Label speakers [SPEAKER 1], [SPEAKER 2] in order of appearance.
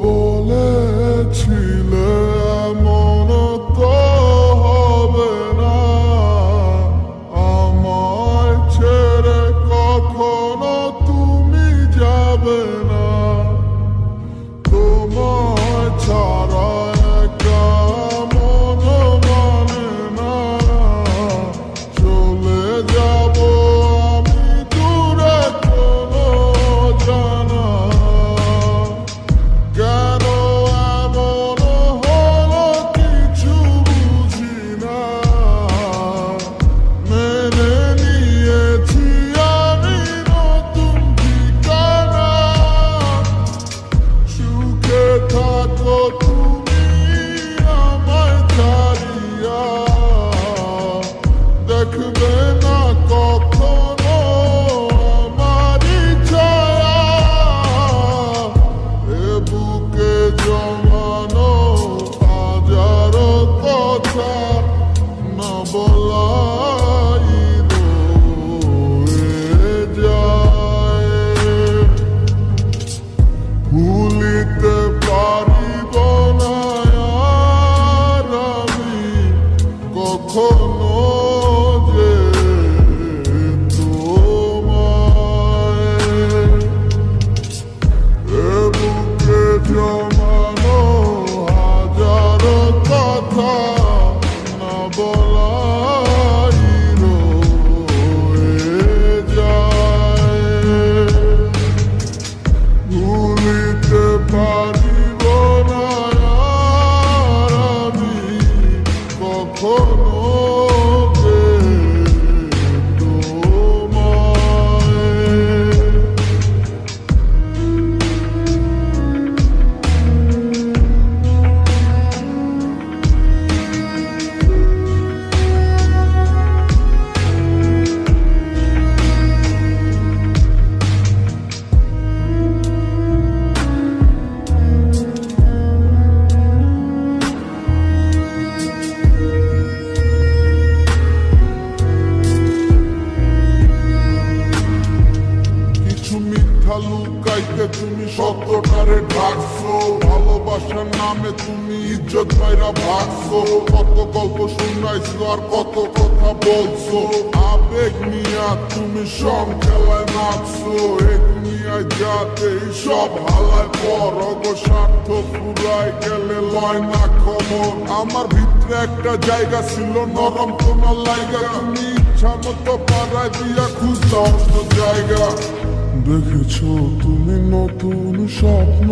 [SPEAKER 1] বলেছিলে এমন তো হবে না, আমায় ছেড়ে কখনো তুমি যাবে না। তোমায় ছাড়া একা মন মানে না, চলে যাব আমি দূরে কোনো জানা। কেন এমন হলো কিছু বুঝি না, মেনে নিয়েছি আমি নতুন ঠিকানা। সুখে থাকো তুমি আমায় ছাড়িয়া, দেখবে না কখনো আমারই ছায়া। এ বুকে জমানো হাজারো কথা না বলাই রয়ে যায়। ভুলিতে পারিব না আর আমি কখনো যে তোমায়। এ বুকে জমানো হাজারো কথা না বলাই রয়ে যায়। ভুলিতে পারিব না আর আমি কখনো যে তোমায়। কিছু মিথ্যা লুকাইতে তুমি সত্যটারে ঢাকছো, ভালোবাসার নামে তুমি ইজ্জত পাইরা ভাগছো। কত গল্প শুনাইছো আর কত কথা বলছো, আবেগ নিয়া তুমি সব খেলায় নাচছো। এ দুনিয়ায় যাতে সব হালায় পর অগো স্বার্থ ফুরাই গেলে লয় না খবর। আমার ভিতরে একটা জায়গা ছিল নরম তোমার লাইগা, তুমি ইচ্ছা মতো পাড়ায় দিয়া খুঁজতে অন্য জায়গা। দেখেছো তুমি নতুন স্বপ্ন।